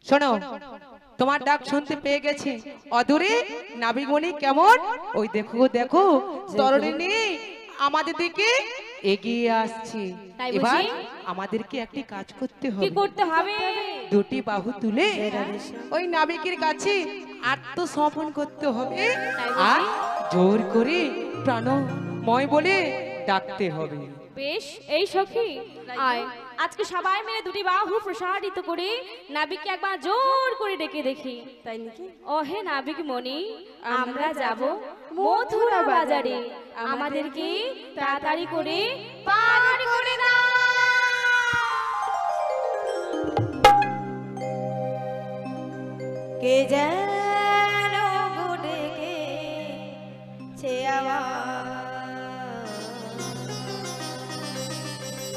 শোনো, তোমার ডাক শুনতে পেয়ে গেছি। অদূরে নাবিকমণি কেমন, ওই দেখো দেখো তরণী আমাদের দিকে এগিয়ে আসছে। এবার আমাদেরকে একটি কাজ করতে হবে। কি করতে হবে? দুটি বাহু তুলে ওই নাবিকের কাছে আত্মসমর্পণ করতে হবে আর জোর করে প্রাণময় বলে ডাকতে হবে। বেশ, এই সখী আয়, আজকে সবাই মিলে দুটি বাহু প্রসারিত করে নাবিককে একবার জোর করে ডেকে দেখি। তাই নাকি? ও হে নাবিক মনি, আমরা যাব মথুরা বাজারে, আমাদেরকে তাড়াতাড়ি করে পার করে দাও। কে যেন ডেকেছে আমার,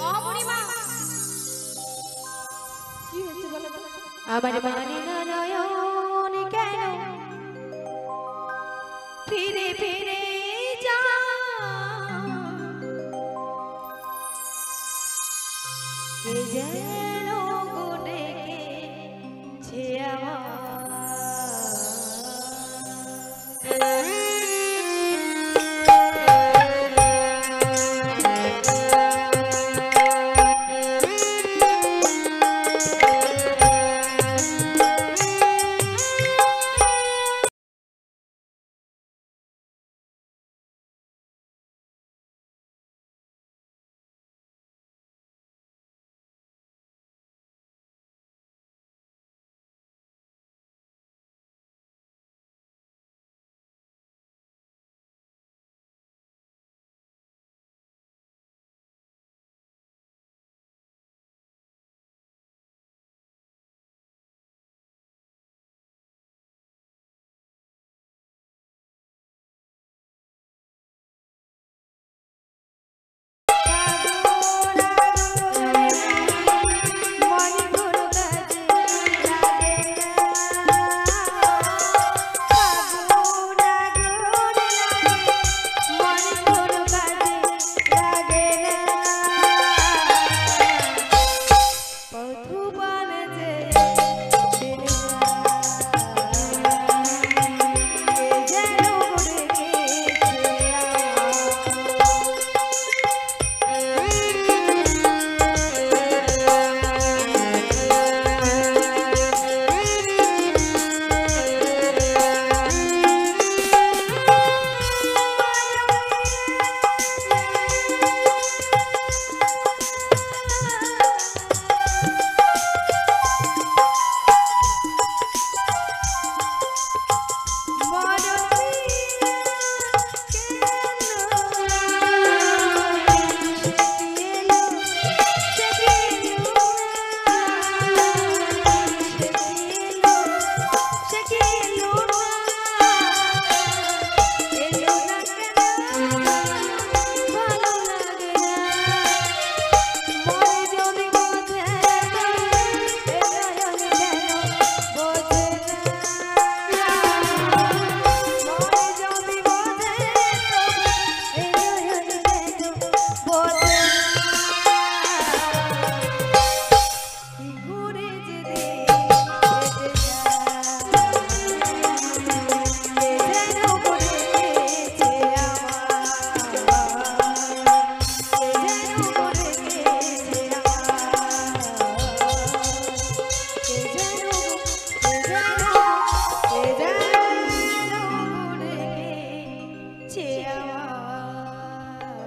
ও মণিমা, কি হয়েছে বলো তো? আমার মানে না নয়ন কেন ফিরে ফিরে যা, কে যেন ডেকেছে আমার।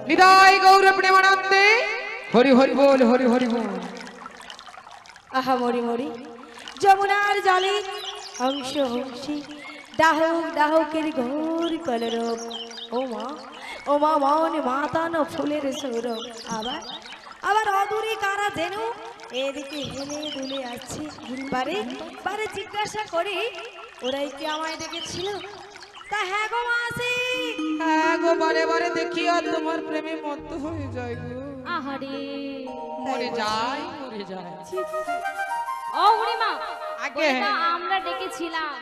নিতাই গৌর প্রেমানন্দে হরি হরি বল, হরি হরি বল। আহা মরি মরি যমুনার জলে হংস হংসী দাহক দাহকের ঘোর কলরব, ও মা ও মা মন মাতানো ফুলের সৌরভ। আবার আবার অদূরে কারা যেন এদিকে হেলে দুলে আসছে। বারে বারে জিজ্ঞাসা করি ওরাই কি আমায় ডেকেছিল? তা হ্যাঁ গো মাসি, হ্যাঁ গো, বারে বারে দেখি আর তোমার প্রেমে মত্ত হয়ে যায় গো। আহারে, মরে যায়, মরে যায়। ও মণিমা, আগে আমরা ডেকেছিলাম।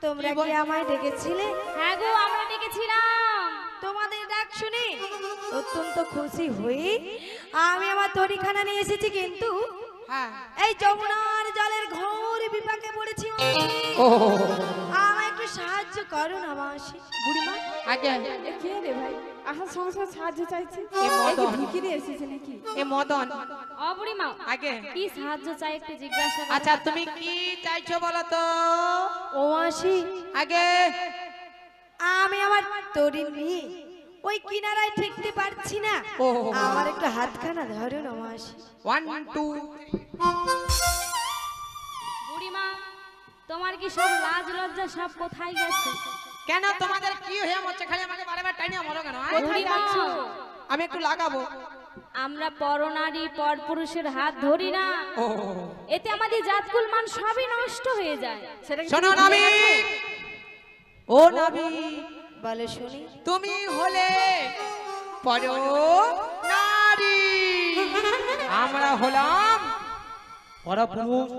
তোমরা কি আমায় ডেকেছিলে? হ্যাঁ গো, আমরা ডেকেছিলাম। তোমাদের ডাক শুনে অত্যন্ত খুশি হয়ে আমি আমার তরিখানা নিয়ে এসেছি, কিন্তু হ্যাঁ এই যমুনার জলের ঘোর বিপাকে ও আমায় একটু সাহায্য করো না মাসি। বুড়িমা আগে এ কে রে ভাই আহা সংসার সাহায্য চাইছে এ মদন। ভিখিরি এসেছে নাকি? এ মদন ও বুড়িমা আগে কি সাহায্য চাই একটু জিজ্ঞাসা করো। আচ্ছা তুমি কি চাইছো বলো তো ও মাসি, আগে আমি আমার তরি নিয়ে ওই কিনারায় ঠেকতে পারছি না, ও। আমার একটু হাতখানা ধরো না মাসি। 1 2 বুড়িমা তোমার কি সব লাজ লজ্জা সব কোথায় গেছে? কেন তোমাদের কি হয়ে মরছে খালি আমাকে বারবার টাইনে মরো কেন বুড়িমা আমি একটু লাগাবো আমরা পরনারী পরপুরুষের হাত ধরি না, ও এতে আমাদের জাতকুল মান সবই নষ্ট হয়ে যায়। শোনো নাবি ও নাবি বলে শুনি। তুমি হলে পর নারী আমরা হলাম পরপুরুষ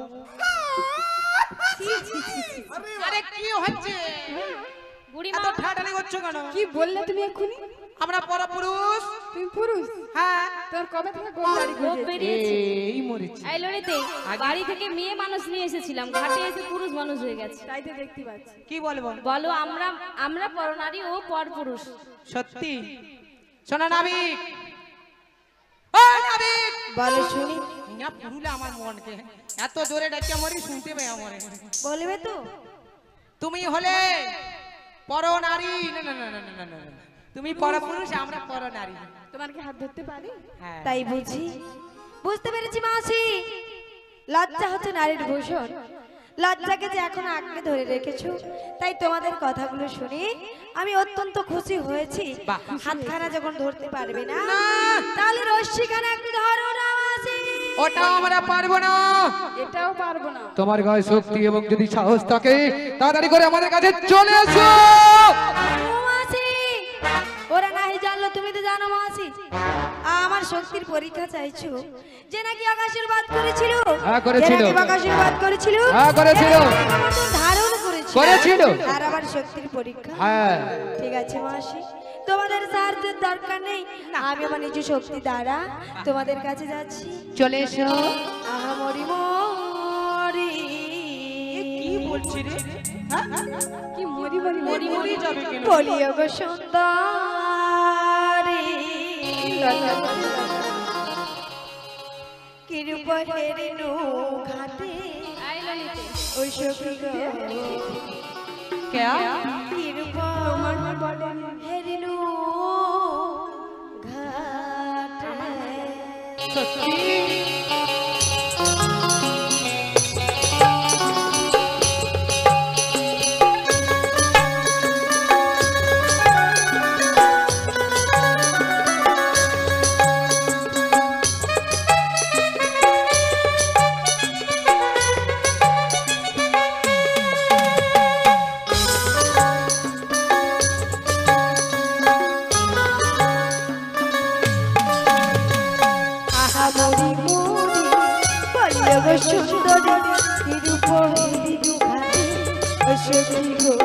আরে কি হচ্ছে বুড়িমা এত ঠাটানি করছো কেন কি বললে তুমি এক্ষুনি? আমরা পরপুরুষ তুমি পুরুষ? হ্যাঁ তোর কবে থেকে গোল দাড়ি গোপ গজিয়েছে? বেরিয়েছে। এই মরেছি এই লড়িতে বাড়ি থেকে মেয়ে মানুষ নিয়ে এসেছিলাম, ঘাটে এসে পুরুষ মানুষ হয়ে গেছে। তাই তো দেখতে পাচ্ছি। কি বলবো বলো আমরা আমরা পরনারী ও পরপুরুষ। সত্যি শোনো নাবিক ও নাবিক বলে শুনি। না পুরুলে আমার মনকে এত জোরে ডাকে মরি শুনতে পাই আমারে বলবে তো? তুমি হলে পরনারী না না না না না না না তুমি পরপুরুষ আমরা পরনারী তোমার কি হাত ধরতে পারি? হ্যাঁ তাই বুঝি, বুঝতে পেরেছি মাসি। লজ্জা হচ্ছে নারীর ভূষণ, লজ্জাকে যে এখন আঁকড়ে ধরে রেখেছো, তাই তোমাদের কথাগুলো শুনি আমি অত্যন্ত খুশি হয়েছি। বাহ। হাতখানা যখন ধরতে পারবে না, না। তাহলে রশ্মিখানা একটু ধরো না মাসি। ওটা আমরা পারবো না এটাও পারবো না। তোমার গায়ে শক্তি এবং যদি সাহস থাকে তাড়াতাড়ি করে আমাদের কাছে চলে এসো। ও মাসি, ওরা নাই জানলো, তুমি তো জানো মাসি। আমার শক্তির পরীক্ষা চাইছো, যে নাকি আকাশীর্বাদ করেছিল, হ্যাঁ, করেছিল। যে নাকি আকাশীর্বাদ করেছিল, হ্যাঁ, করেছিল। যে নাকি আমাকে ধারণ করেছিল, করেছিল। আর আমার শক্তির পরীক্ষা। হ্যাঁ ঠিক আছে মাসি, তোমাদের সাহায্যের দরকার নেই, আমি আমার নিজ শক্তি দ্বারা তোমাদের কাছে যাচ্ছি। চলে এসো আহা মরি মরি। কি বলছি রে কি মরি মরি মরি মরি যাবে কেন বলিও গো সুন্দরী, কিরূপ হেরিনু ঘাটে এই ললিতে ওই সখী গো, কে কিরূপ হেরিনু ঘাটে। সত্যি আহা মরি মরি, বলিও গো সুন্দরী, কিরূপ হেরিনু ঘাটে ওই সখী গো,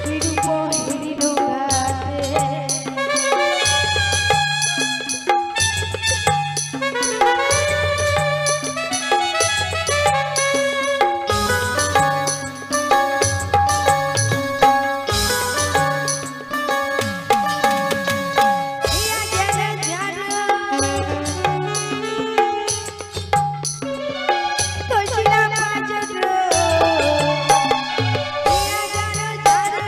কিরূপ হেরিনু ঘাটে। হিয়া গেলে ঝাড়ো, তোষিলা বাজরো, হিয়া গেলে ঝাড়ো,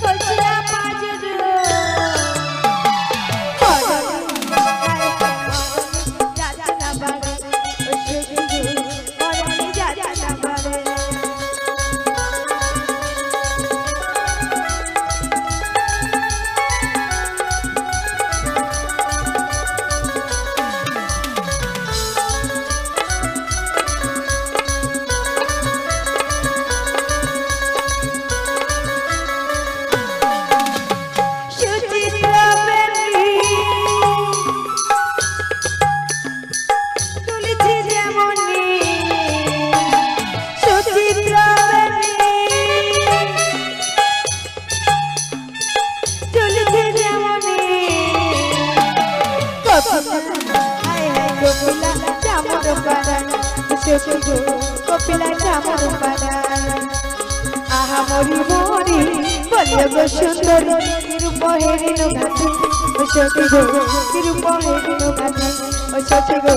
তোষিলা বাজরো। পরনি যাচ্ছে না বারে, ওই সখী গো, পরনি যাচ্ছে না বারে। সুচিত্রা প্রেমী তুলেছি যেমনি, সুচিত্রা প্রেমী তুলেছি যেমনি, কপিলা হায় হায় কপিলা চামর পাড়ান সখী গো কপিলা চামর পাড়ান আহা মরি মরি বলিয়া গো সুন্দরী রূপ হেরিন ঘাটে ও সখী গো রূপ হেরিন ঘাটে ও সখী গো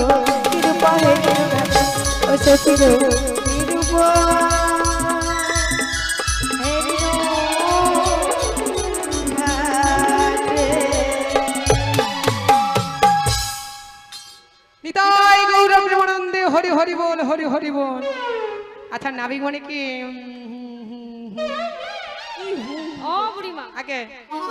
রূপ হেরিন ঘাটে ও সখী গো রূপ নিতাই গৌরব প্রেমানন্দে হরি হরি বল হরি হরি বল। আচ্ছা নাবিক মনে কি ও বুড়িমা, আগে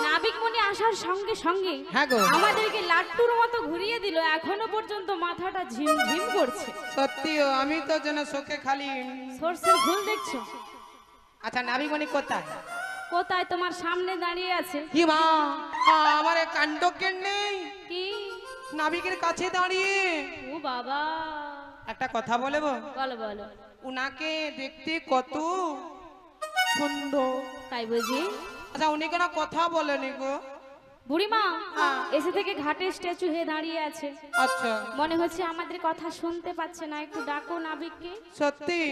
নাবিক মনি আসার সঙ্গে সঙ্গে হ্যাঁ গো আমাদেরকে লাট্টুর মতো ঘুরিয়ে দিল, এখনো পর্যন্ত মাথাটা ঝিমঝিম করছে। সত্যি আমি তো যেন চোখে খালি। সর্ষের ফুল দেখছো? আচ্ছা নাবিক মনি কোথায়? কোথায়? তোমার সামনে দাঁড়িয়ে আছে। কি মা আমার কাণ্ড কেন নেই, কি? নাবিকের কাছে দাঁড়িয়ে। ও বাবা, একটা কথা বলবো? বলো বলো। উনাকে দেখতে কত সুন্দর, তাই বুঝি? আচ্ছা উনি কেন কথা বলেনি গো? বুড়িমা হ্যাঁ। এসে থেকে ঘাটে স্ট্যাচু হয়ে দাঁড়িয়ে আছে, আচ্ছা মনে হচ্ছে আমাদের কথা শুনতে পাচ্ছে না। একটু ডাকো নাবিককে। সত্যি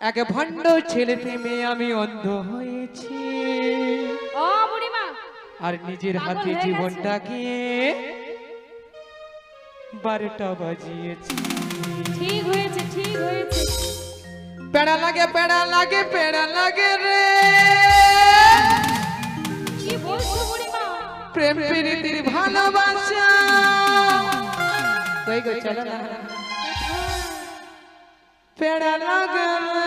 এক ভণ্ড ছেলে প্রেমে আমি অন্ধ হয়েছি, ও বুড়িমা, আর নিজের পাগল হাতে হয়ে গেছে। জীবনটাকে 12টা বাজিয়েছি। ঠিক হয়েছে ঠিক হয়েছে। পেড়া লাগে পেড়া লাগে পেড়া লাগে রে, কি বলছো বুড়িমা? প্রেম প্রীতির ভালোবাসা। কই গো চলো না। পেড়া লাগে রে।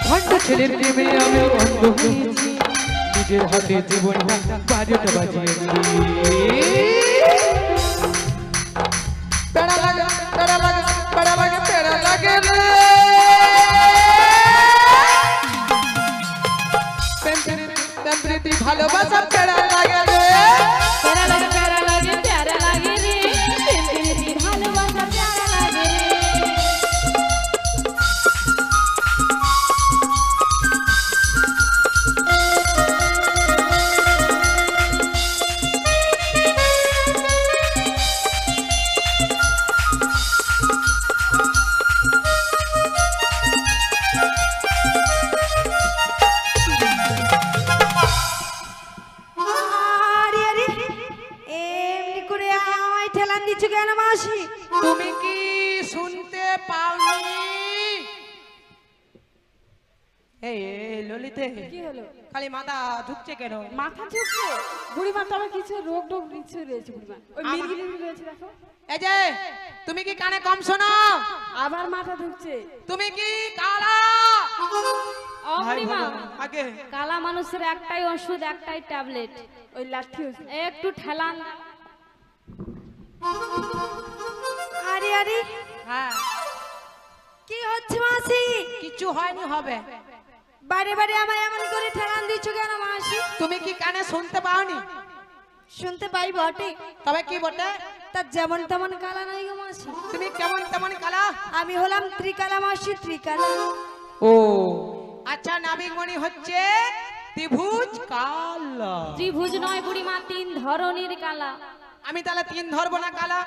ভণ্ড ছেলের প্রেমে আমি অন্ধ হয়েছি, নিজের হাতে জীবনটা 12টা বাজিয়েছি। পেড়া লাগে পেড়া লাগে পেড়া লাগে পেড়া লাগে রে, প্রেম প্রীতি ভালোবাসা পেড়া লাগে রে। প্যারা লাগে প্যারা লাগে প্যারা লাগে রে, প্রেম প্রীতি ভালোবাসা প্যারা লাগে রে। আরে আরে এমনি করে আমায় ঠেলান দিচ্ছ কেন মাসি? তুমি কি শুনতে পাওনি? এই ললিতে কি হলো? খালি মাথা ঢুকছে কেন? মাথা ঢুকছে? বুড়িমা তোমার কিছু রোগ টোগ কিছু রয়েছে বুড়িমা, ওই আমার- মির্গি মির্গি রয়েছে দেখো। এই যে তুমি কি কানে কম শোনো? আবার মাথা ঢুকছে। তুমি কি কালা? ও বুড়িমা, আগে কালা মানুষের একটাই ওষুধ, একটাই ট্যাবলেট, ওই লাঠি ওষুধ। একটু ঠেলান। আরে আরে হ্যাঁ কি হচ্ছে মাসি? কিছু হয়নি, হবে। বারে বারে আমায় এমন করে ঠেলান দিচ্ছ কেন মাসি? তুমি কি কানে শুনতে পাওনি? শুনতে পাই বটে, তবে কি বটে? তার যেমন তেমন কালা নাই গো মাসি। তুমি কেমন তেমন কালা? আমি হলাম ত্রিকালা মাসি, ত্রিকালা। ও আচ্ছা নাবিক মণি হচ্ছে ত্রিভুজ কালা। ত্রিভুজ নয় বুড়িমা, 3 ধরনের কালা। আমি তাহলে 3 ধরবো না কালা?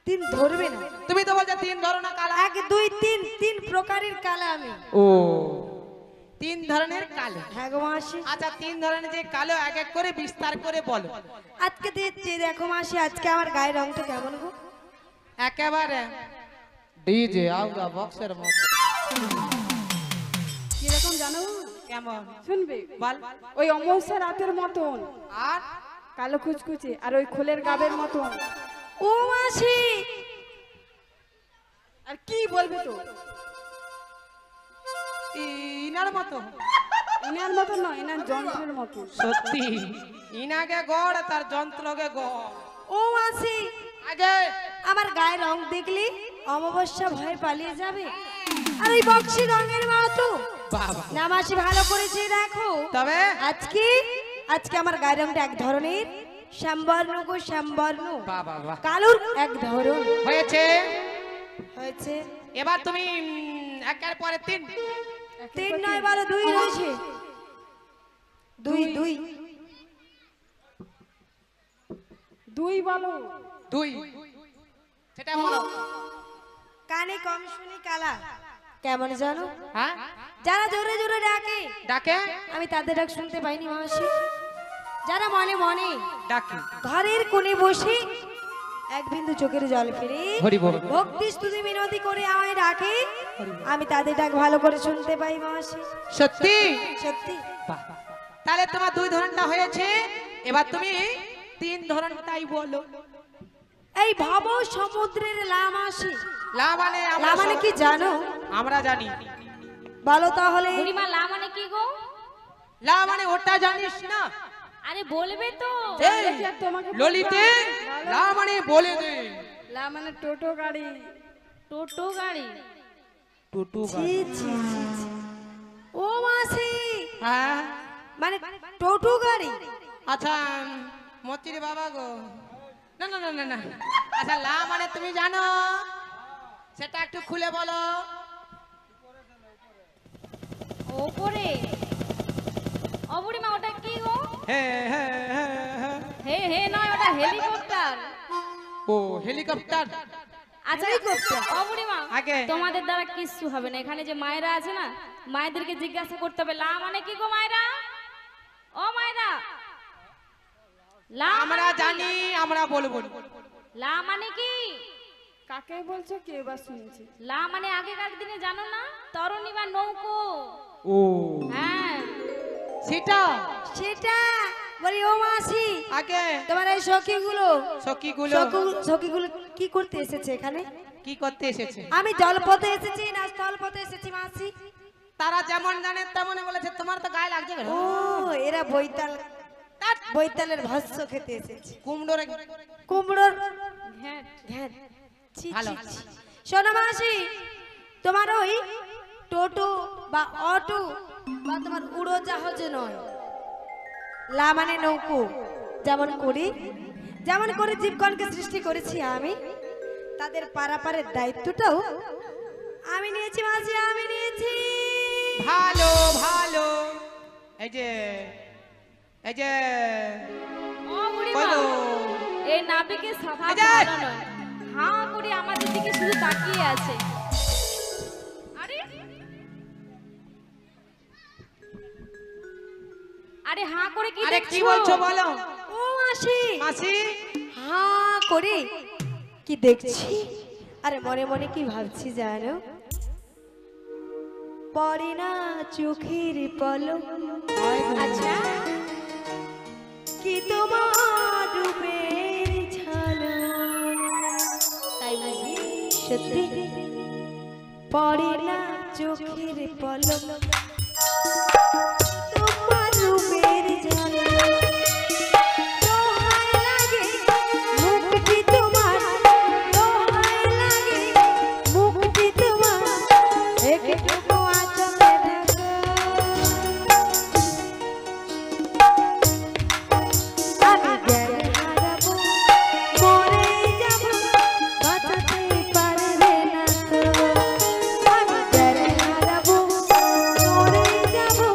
3 ধরবে না? তুমি তো বলছো 3 ধরনের কালা। 1 2 3 3 প্রকারের কালা আমি। ও 3 ধরনের কালো। হ্যাঁ গো মাসি। আচ্ছা 3 ধরনের যে কালো এক এক করে বিস্তার করে বলো। আজকে দিচ্ছি দেখো মাসি, আজকে আমার গায়ের রংটা কেমন গো? একেবারে ডিজে আউগা বক্সের মতো। কিরকম জানো? কেমন শুনবে? বল। ওই অমাবস্যা রাতের মতন, আর কালো কুচকুচে, আর ওই খোলের গাবের মতন। ও মাসি আর কি বলবে তো? ইনার মতো। ইনার মতন নয়, ইনার যন্ত্রের মতন। সত্যি ইনাকে গড় তার যন্ত্রকে গড়। ও মাসি আগে আমার গায়ের রং দেখলি অমাবস্যা ভয়ে পালিয়ে যাবে। আর ওই বক্সি রঙের মতো বাবা না মাসি, ভালো করেছে দেখো। তবে আজকে আজকে আমার গায়ের রংটা এক ধরনের, শ্যামবর্ণ গো শ্যামবর্ণ, বাহ বাহ বাহ, কালোর এক ধরন হয়েছে। হয়েছে। এবার তুমি একের পরে তিন। তিন নয় বলো, দুই রয়েছে। দুই দুই দুই বলো। দুই, সেটা বলো। কানে কম শুনি কালা, কেমন জানো? হ্যাঁ, যারা জোরে জোরে ডাকে ডাকে আমি তাদের ডাক শুনতে পাইনি মাসি। যারা মনে মনে ডাকি, ঘরের কোণে বসে এক বিন্দু চোখের জল ফেলে হরি বল। ভক্তি স্তুতি মিনতি করে আমায় ডাকে, আমি তাদের ডাক ভালো করে শুনতে পাই মাসি। সত্যি? সত্যি। বাহ, তাহলে তোমার দুই ধরনটা হয়েছে, এবার তুমি তিন ধরনটাই বলো। এই ভাব সমুদ্রের লা মাসি। লা মানে লা আমরা মানে কি জানো? আমরা জানি। বলো তাহলে। বুড়িমা লা মানে কি গো? লা মানে ওটা জানিস না? আরে বলবে তো। এই, কি আর তোমাকে ললিতে লা মানে বলে দে। লা মানে টোটো গাড়ি। টোটো গাড়ি। টুটু ছি, ছি, ছি, ছি। ও মাসি, হ্যাঁ, মানে টোটো গাড়ি। আচ্ছা মতির বাবা গো, না না না না না, আচ্ছা লা মানে তুমি জানো, সেটা একটু খুলে বলো। ওপরে। ও বুড়িমা ওটা কি গো? হ্যাঁ হ্যাঁ হ্যাঁ হ্যাঁ, হে হে নয়, ওটা হেলিকপ্টার। ও হেলিকপ্টার। আচ্ছা ও বুড়িমা, আগে। তোমাদের দ্বারা কিচ্ছু হবে না। এখানে যে মায়েরা আছে না, মায়েদেরকে জিজ্ঞাসা করতে হবে লা মানে কি গো মায়েরা? ও মায়েরা, লা আমরা মানে কি? জানি, আমরা বলবো না। লা মানে কি? কাকে বলছো কে বা শুনছি? লা মানে আগেকার দিনে জানো না, তরণী বা নৌকো। ও হ্যাঁ, সেটা সেটা বলি। ও মাসি, আগে তোমার এই সখীগুলো সখীগুলো সখীগুলো কি করতে এসেছে এখানে? কি করতে এসেছে? আমি জলপথে এসেছি না স্থলপথে এসেছি মাসি? তারা যেমন জানে তেমনই বলেছে, তোমার তো গায়ে লাগছে কেন? ও এরা বৈতালের ভস্য খেতে এসেছে। কুমড়োর কুমড়োর হ্যাঁ। ঘ্যাঁট। ছি, ভালো। ছি, ছি। শোনো মাসি, তোমার ওই টোটো বা অটো বা তোমার উড়োজাহাজ নয়, লা মানে নৌকো। যেমন করে জীবগণকে সৃষ্টি করেছি আমি, তাদের পারাপারের দায়িত্বটাও আমি নিয়েছি মাসি, আমি নিয়েছি। ভালো ভালো। এই যে এই যে ও বুড়িমা, কইলো এই নাবিকের স্বভাব এই যে! ভালো নয়। হাঁ করে আমাদের দিকে শুধু তাকিয়ে আছে। আরে আরে হাঁ করে কি আরে কি দেখছো? বলছো বলো ও মাসি, মাসি। হাঁ করে কি দেখছি, আরে মনে মনে কি ভাবছি জানো? পড়ে না চোখের পলক, আচ্ছা, কি তোমার রূপের ঝলক। তাই বুঝি সত্যি পড়ে না চোখের পলক, তোমার রূপের ঝলক। দোহাই লাগে মুখটি তোমার, দোহাই লাগে মুখটি তোমার, একটুকু আঁচলে ঢাকা। আমি জ্ঞান হারাবো, মরে যাবো, বাঁচাতে পারবে না তো। আমি জ্ঞান হারাবো, মরে যাবো,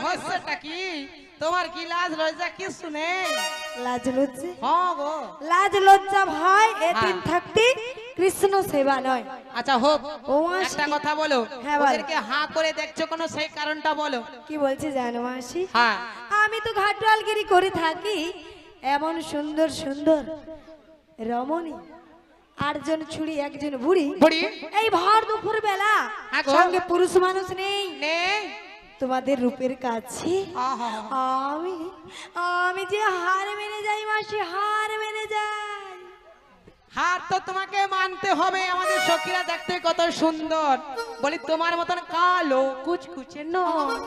হচ্ছেটা কি? তোমার কি লাজ লজ্জা কিছু নেই? লাজ লজ্জা হ্যাঁ গো। লাজ লজ্জা ভাই এদিন হ্যাঁ। থাকতে কৃষ্ণ সেবা নয়। আচ্ছা হোক, ও মাসি। একটা কথা বলো, হ্যাঁ, বল। ওদেরকে হাঁ করে দেখছো কোনো সেই কারণটা বলো। কি বলছি জানো মাসি? হ্যাঁ। আমি তো ঘাটওয়ালগিরি করে থাকি, এমন সুন্দর সুন্দর রমণী, 8 জন ছুরি 1 জন বুড়ি, বুড়ি এই ভর দুপুর বেলা হ্যাঁ গো। সঙ্গে পুরুষ মানুষ নেই। নেই। তোমাদের রূপের কাছে আহা। আমি আমি যে হার মেনে যাই মাসি, হার মেনে যাই। হার তো তোমাকে মানতে হবে, আমাদের সখীরা দেখতে কত সুন্দর, বলি তোমার মতন কালো কুচকুচে নয়।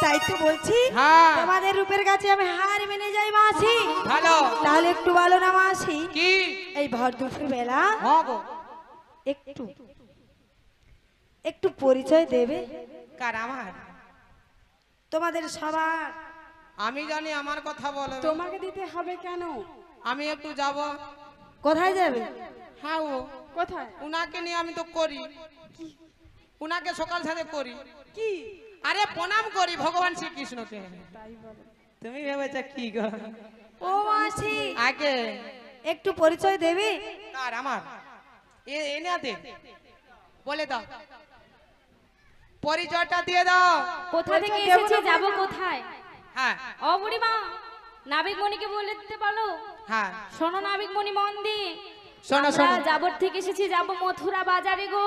তাই তো বলছি হ্যাঁ। তোমাদের রূপের কাছে আমি হার মেনে যাই মাসি। ভালো। তাহলে একটু বলো না মাসি, কি? এই ভর দুপুর বেলা হ্যাঁ গো। একটু একটু পরিচয় দেবে কার? আমার? তোমাদের সবার। আমি জানি আমার কথা বলো। তোমাকে দিতে হবে কেন? আমি একটু যাব। কোথায় যাবে? হ্যাঁ ও কোথায়? উনাকে নিয়ে আমি তো করি, উনাকে সকাল সাথে করি। কি? আরে প্রণাম করি ভগবান শ্রীকৃষ্ণকে। তাই বলো। তুমি ভেবেছ কি গো? ও মাসি আগে একটু পরিচয় দেবে? কার? আমার? এনে দে, বলে দাও, পরিচয়টা দিয়ে দাও। কোথা থেকে এসেছি, যাব কোথায়? হ্যাঁ ও বুড়িমা, নাবিকমণিকে বলে দিতে পারো? হ্যাঁ, শোনো নাবিকমণি, মন দিয়ে। শোনো, আমরা শোনো। যাবর থেকে এসেছি, যাব মথুরা বাজারে গো।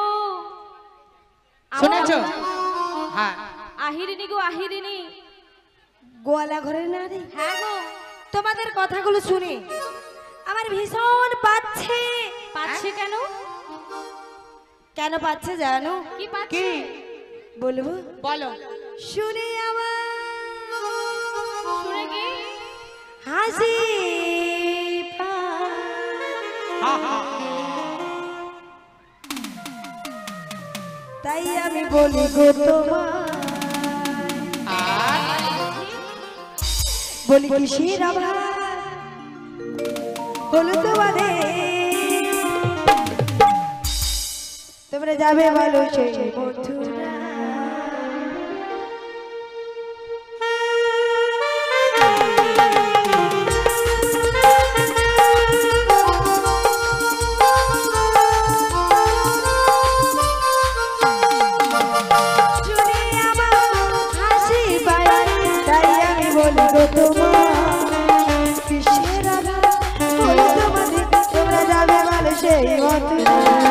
শুনেছো? হ্যাঁ। আহিরিনী গো, আহিরিনী। গোয়ালা ঘরের নারী। হ্যাঁ গো। তোমাদের কথাগুলো শুনে আমার ভীষণ পাচ্ছে। পাচ্ছে কেন? কেন পাচ্ছে জানো? কি পাচ্ছে? কি বলবো? বলো। শুনে আমার শুনে কি? হাসি পায়। হ্যাঁ হ্যাঁ। তাই আমি বলি গো তোমার, আর বলি কিসের অভাব হলো তোমাদের, তোমরা যাবে ভালো সেই মথুরা। শুনে আমার হাসি পায়, তাই আমি বলি গো তোমার, কিসের অভাব হলো তোমাদের, তোমরা যাবে ভালো সেই মথুরা।